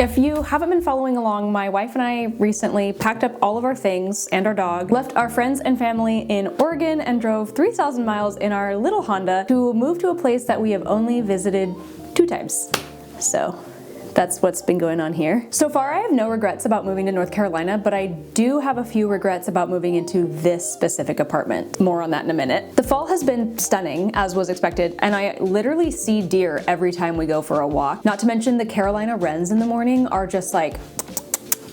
If you haven't been following along, my wife and I recently packed up all of our things and our dog, left our friends and family in Oregon, and drove 3,000 miles in our little Honda to move to a place that we have only visited 2 times. So that's what's been going on here. So far, I have no regrets about moving to North Carolina, but I do have a few regrets about moving into this specific apartment. More on that in a minute. The fall has been stunning, as was expected, and I literally see deer every time we go for a walk. Not to mention the Carolina wrens in the morning are just like,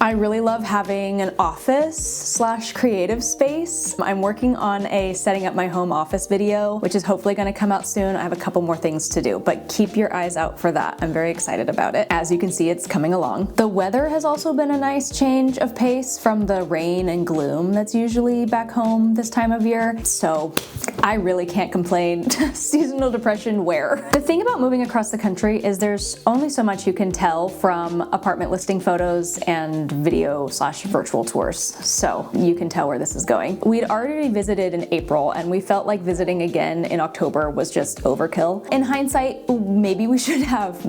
I really love having an office/creative space. I'm working on a setting up my home office video, which is hopefully gonna come out soon. I have a couple more things to do, but keep your eyes out for that. I'm very excited about it. As you can see, it's coming along. The weather has also been a nice change of pace from the rain and gloom that's usually back home this time of year. So I really can't complain. Seasonal depression where? The thing about moving across the country is there's only so much you can tell from apartment listing photos and video/virtual tours, so you can tell where this is going. We'd already visited in April, and we felt like visiting again in October was just overkill. In hindsight, maybe we should have.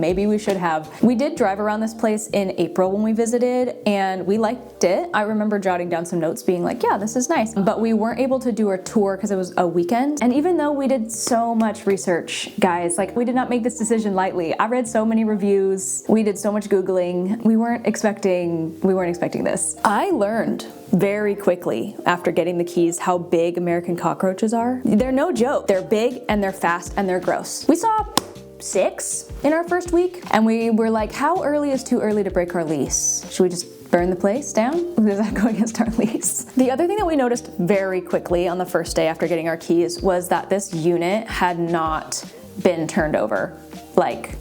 We did drive around this place in April when we visited, and we liked it. I remember jotting down some notes being like, yeah, this is nice. But we weren't able to do a tour because it was a weekend. And even though we did so much research, guys, like we did not make this decision lightly. I read so many reviews. We did so much Googling. We weren't expecting this. I learned very quickly after getting the keys how big American cockroaches are. They're no joke. They're big and they're fast and they're gross. We saw 6 in our first week, and we were like, how early is too early to break our lease? Should we just burn the place down? Does that go against our lease? The other thing that we noticed very quickly on the first day after getting our keys was that this unit had not been turned over, like,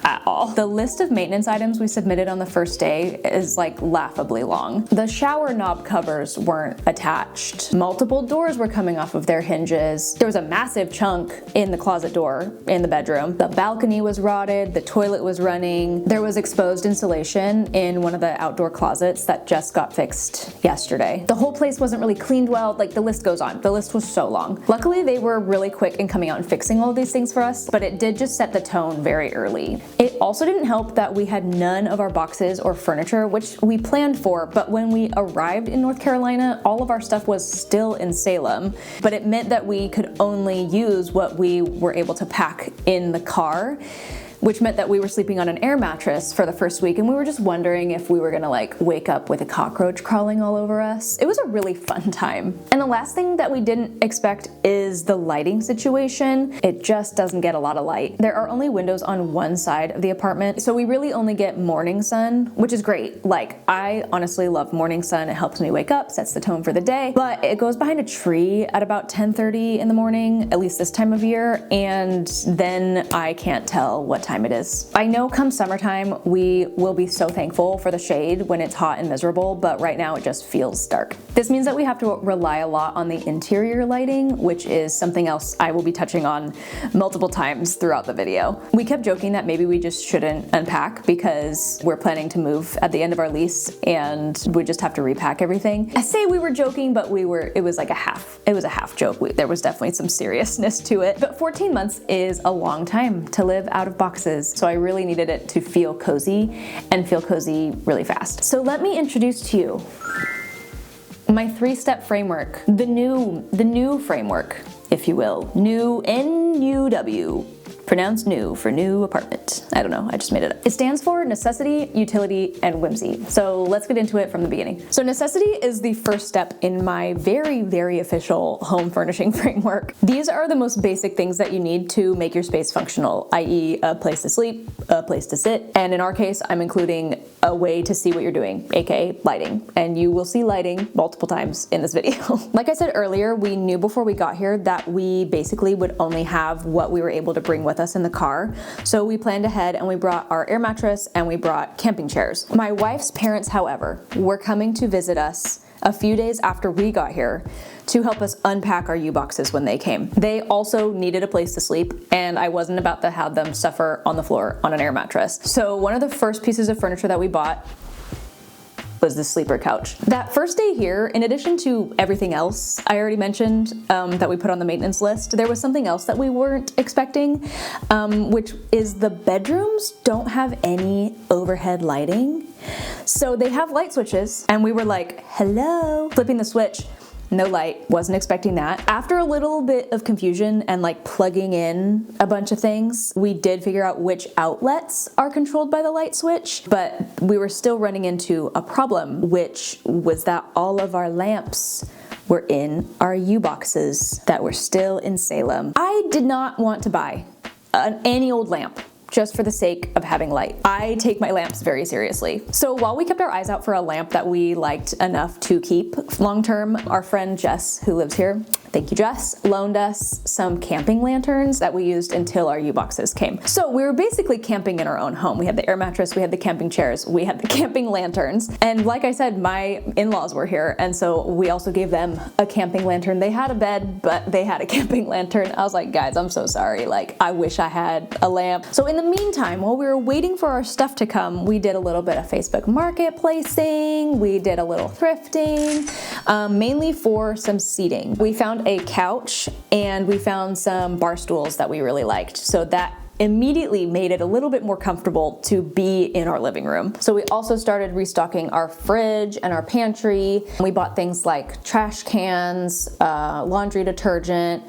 at all. The list of maintenance items we submitted on the first day is like laughably long. The shower knob covers weren't attached. Multiple doors were coming off of their hinges. There was a massive chunk in the closet door in the bedroom. The balcony was rotted. The toilet was running. There was exposed insulation in one of the outdoor closets that just got fixed yesterday. The whole place wasn't really cleaned well. Like, the list goes on. The list was so long. Luckily, they were really quick in coming out and fixing all of these things for us, but it did just set the tone very early. It also didn't help that we had none of our boxes or furniture, which we planned for, but when we arrived in North Carolina, all of our stuff was still in Salem, but it meant that we could only use what we were able to pack in the car, which meant that we were sleeping on an air mattress for the first week, and we were just wondering if we were gonna like wake up with a cockroach crawling all over us. It was a really fun time. And the last thing that we didn't expect is the lighting situation. It just doesn't get a lot of light. There are only windows on one side of the apartment, so we really only get morning sun, which is great. Like, I honestly love morning sun. It helps me wake up, sets the tone for the day, but it goes behind a tree at about 10:30 in the morning, at least this time of year, and then I can't tell what time it is. I know come summertime, we will be so thankful for the shade when it's hot and miserable, but right now it just feels dark. This means that we have to rely a lot on the interior lighting, which is something else I will be touching on multiple times throughout the video. We kept joking that maybe we just shouldn't unpack because we're planning to move at the end of our lease and we just have to repack everything. I say we were joking, but it was a half joke. There was definitely some seriousness to it. But 14 months is a long time to live out of boxes. So I really needed it to feel cozy and feel cozy really fast. So let me introduce to you my 3-step framework, the new framework, if you will. New, N-U-W. Pronounced new for new apartment. I don't know, I just made it up. It stands for necessity, utility, and whimsy. So let's get into it from the beginning. So necessity is the first step in my very, very official home furnishing framework. These are the most basic things that you need to make your space functional, i.e. a place to sleep, a place to sit, and in our case, I'm including a way to see what you're doing, aka lighting. And you will see lighting multiple times in this video. Like I said earlier, we knew before we got here that we basically would only have what we were able to bring with us in the car. So we planned ahead and we brought our air mattress and we brought camping chairs. My wife's parents, however, were coming to visit us a few days after we got here to help us unpack our U-boxes when they came. They also needed a place to sleep, and I wasn't about to have them suffer on the floor on an air mattress. So one of the first pieces of furniture that we bought was the sleeper couch. That first day here, in addition to everything else I already mentioned that we put on the maintenance list, there was something else that we weren't expecting, which is the bedrooms don't have any overhead lighting. So they have light switches, and we were like, hello, flipping the switch. No light, wasn't expecting that. After a little bit of confusion and like plugging in a bunch of things, we did figure out which outlets are controlled by the light switch, but we were still running into a problem, which was that all of our lamps were in our U-boxes that were still in Salem. I did not want to buy any old lamp just for the sake of having light. I take my lamps very seriously. So while we kept our eyes out for a lamp that we liked enough to keep long term, our friend Jess, who lives here, thank you Jess, loaned us some camping lanterns that we used until our U-boxes came. So we were basically camping in our own home. We had the air mattress, we had the camping chairs, we had the camping lanterns. And like I said, my in-laws were here, and so we also gave them a camping lantern. They had a bed, but they had a camping lantern. I was like, guys, I'm so sorry. Like, I wish I had a lamp. So in the meantime, while we were waiting for our stuff to come, we did a little bit of Facebook marketplacing, we did a little thrifting, mainly for some seating. We found a couch and we found some bar stools that we really liked. So that immediately made it a little bit more comfortable to be in our living room. So we also started restocking our fridge and our pantry. We bought things like trash cans, laundry detergent,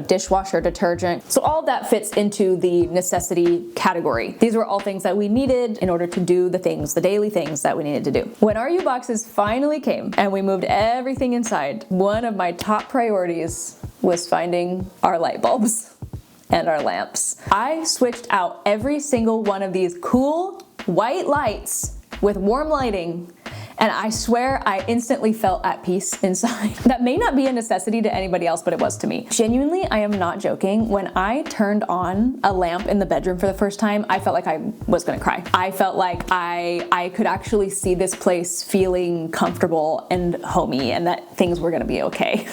dishwasher detergent. So all of that fits into the necessity category. These were all things that we needed in order to do the daily things that we needed to do. When our U-boxes finally came and we moved everything inside, one of my top priorities was finding our light bulbs and our lamps. I switched out every single one of these cool white lights with warm lighting, and I swear I instantly felt at peace inside. That may not be a necessity to anybody else, but it was to me. Genuinely, I am not joking. When I turned on a lamp in the bedroom for the first time, I felt like I was gonna cry. I felt like I could actually see this place feeling comfortable and homey, and that things were gonna be okay.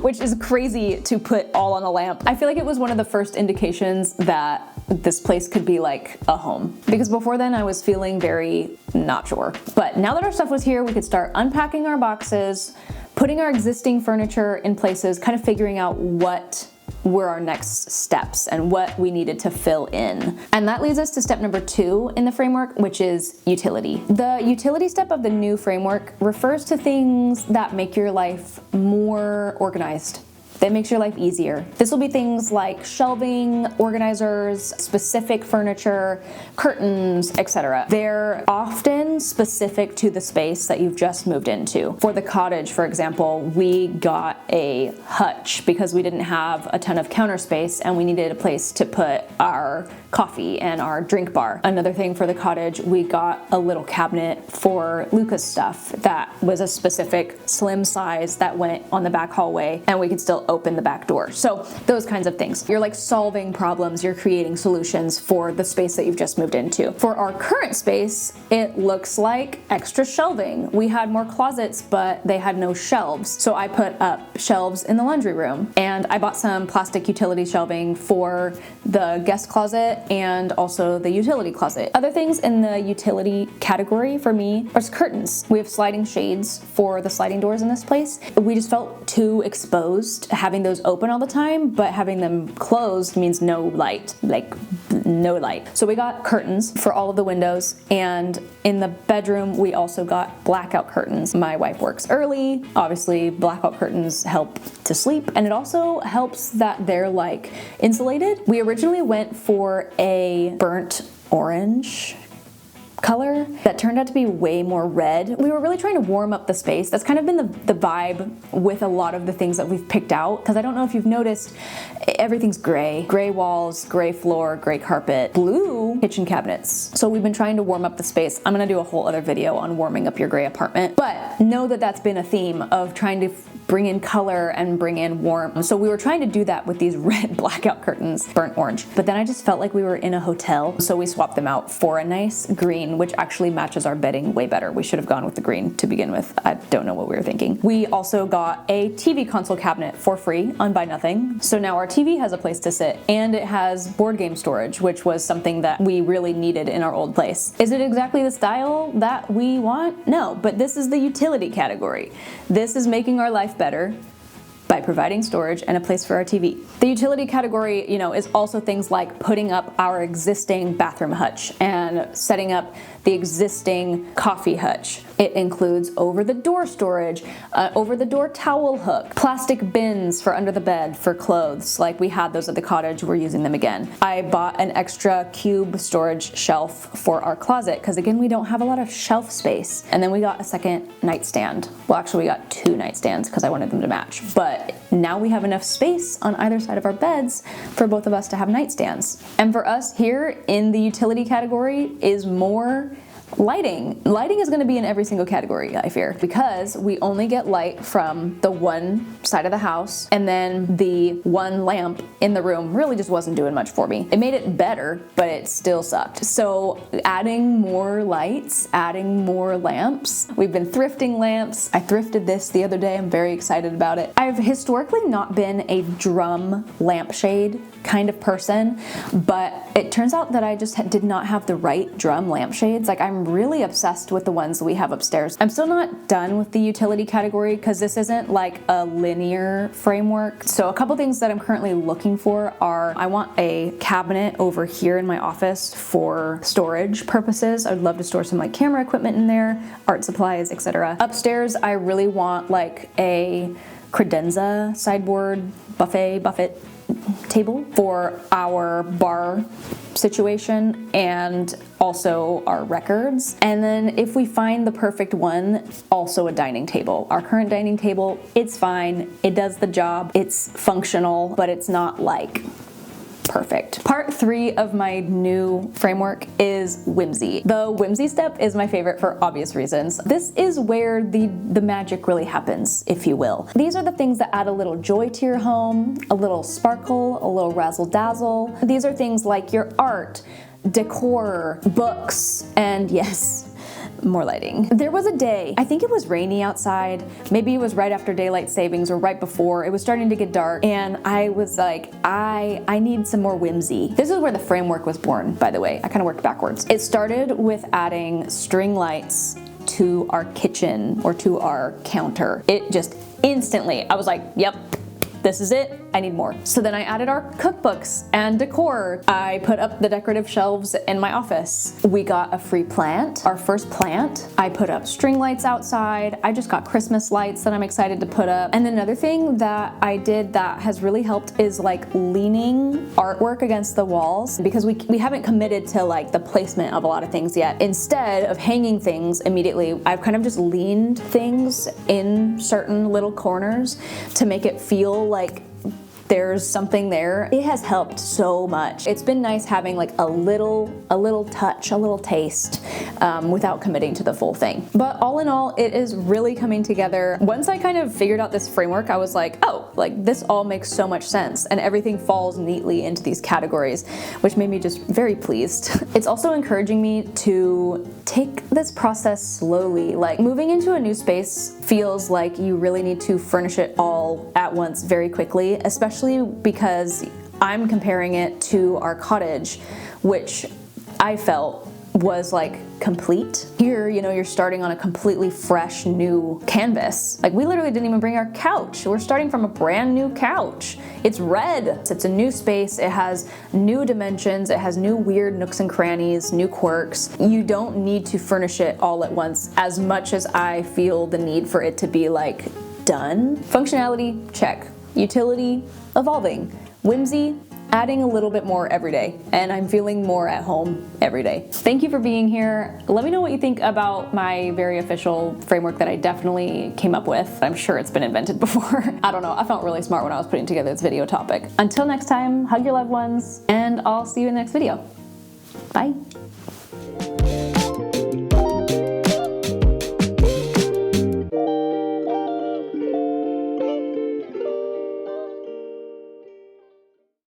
Which is crazy to put all on a lamp. I feel like it was one of the first indications that this place could be like a home. Because before then I was feeling very not sure. But now that our stuff was here, we could start unpacking our boxes, putting our existing furniture in places, kind of figuring out what were our next steps and what we needed to fill in. And that leads us to step number 2 in the framework, which is utility. The utility step of the new framework refers to things that make your life more organized. That makes your life easier. This will be things like shelving, organizers, specific furniture, curtains, etc. They're often specific to the space that you've just moved into. For the cottage, for example, we got a hutch because we didn't have a ton of counter space and we needed a place to put our coffee and our drink bar. Another thing for the cottage, we got a little cabinet for Luca's stuff that was a specific slim size that went on the back hallway and we could still open the back door. So those kinds of things. You're like solving problems, you're creating solutions for the space that you've just moved into. For our current space, it looks like extra shelving. We had more closets, but they had no shelves. So I put up shelves in the laundry room, and I bought some plastic utility shelving for the guest closet and also the utility closet. Other things in the utility category for me are curtains. We have sliding shades for the sliding doors in this place. We just felt too exposed having those open all the time, but having them closed means no light, like no light. So we got curtains for all of the windows, and in the bedroom we also got blackout curtains. My wife works early. Obviously blackout curtains help to sleep, and it also helps that they're like insulated. We originally went for a burnt orange color that turned out to be way more red. We were really trying to warm up the space. That's kind of been the vibe with a lot of the things that we've picked out, because I don't know if you've noticed, everything's gray. Gray walls, gray floor, gray carpet, blue kitchen cabinets. So we've been trying to warm up the space. I'm gonna do a whole other video on warming up your gray apartment, but know that that's been a theme of trying to bring in color and bring in warmth. So we were trying to do that with these red blackout curtains, burnt orange. But then I just felt like we were in a hotel, so we swapped them out for a nice green, which actually matches our bedding way better. We should have gone with the green to begin with. I don't know what we were thinking. We also got a TV console cabinet for free on Buy Nothing. So now our TV has a place to sit, and it has board game storage, which was something that we really needed in our old place. Is it exactly the style that we want? No, but this is the utility category. This is making our life better by providing storage and a place for our TV. The utility category, is also things like putting up our existing bathroom hutch and setting up the existing coffee hutch. It includes over-the-door storage, over-the-door towel hook, plastic bins for under the bed for clothes. Like we had those at the cottage, we're using them again. I bought an extra cube storage shelf for our closet because again, we don't have a lot of shelf space. And then we got a second nightstand. Well, actually we got 2 nightstands because I wanted them to match. But now we have enough space on either side of our beds for both of us to have nightstands. And for us here in the utility category is more lighting. Lighting is going to be in every single category, I fear, because we only get light from the one side of the house, and then the one lamp in the room really just wasn't doing much for me. It made it better, but it still sucked. So adding more lights, adding more lamps. We've been thrifting lamps. I thrifted this the other day. I'm very excited about it. I've historically not been a drum lampshade kind of person, but it turns out that I just did not have the right drum lampshades. Like I'm really obsessed with the ones we have upstairs. I'm still not done with the utility category because this isn't like a linear framework. So a couple things that I'm currently looking for are, I want a cabinet over here in my office for storage purposes. I'd love to store some like camera equipment in there, art supplies, etc. Upstairs, I really want like a credenza sideboard buffet table for our bar situation and also our records. And then if we find the perfect one, also a dining table. Our current dining table, it's fine. It does the job. It's functional, but it's not like perfect. Part 3 of my new framework is whimsy. The whimsy step is my favorite for obvious reasons. This is where the magic really happens, if you will. These are the things that add a little joy to your home, a little sparkle, a little razzle dazzle. These are things like your art, decor, books, and yes, more lighting. There was a day, I think it was rainy outside, maybe it was right after daylight savings or right before, it was starting to get dark, and I was like, I need some more whimsy. This is where the framework was born, by the way. I kind of worked backwards. It started with adding string lights to our kitchen or to our counter. It just instantly, I was like, yep, this is it. I need more. So then I added our cookbooks and decor. I put up the decorative shelves in my office. We got a free plant, our first plant. I put up string lights outside. I just got Christmas lights that I'm excited to put up. And another thing that I did that has really helped is like leaning artwork against the walls, because we haven't committed to like the placement of a lot of things yet. Instead of hanging things immediately, I've kind of just leaned things in certain little corners to make it feel like there's something there. It has helped so much. It's been nice having like a little touch, a little taste without committing to the full thing. But all in all, it is really coming together. Once I kind of figured out this framework, I was like, oh, like this all makes so much sense and everything falls neatly into these categories, which made me just very pleased. It's also encouraging me to take this process slowly. Like moving into a new space feels like you really need to furnish it all at once very quickly, especially because I'm comparing it to our cottage, which I felt was like complete. Here, you're starting on a completely fresh new canvas. Like we literally didn't even bring our couch. We're starting from a brand new couch. It's red. It's a new space. It has new dimensions. It has new weird nooks and crannies, new quirks. You don't need to furnish it all at once as much as I feel the need for it to be like done. Functionality, check. Utility, evolving. Whimsy, adding a little bit more every day, and I'm feeling more at home every day. Thank you for being here. Let me know what you think about my very official framework that I definitely came up with. I'm sure it's been invented before. I don't know, I felt really smart when I was putting together this video topic. Until next time, hug your loved ones, and I'll see you in the next video. Bye.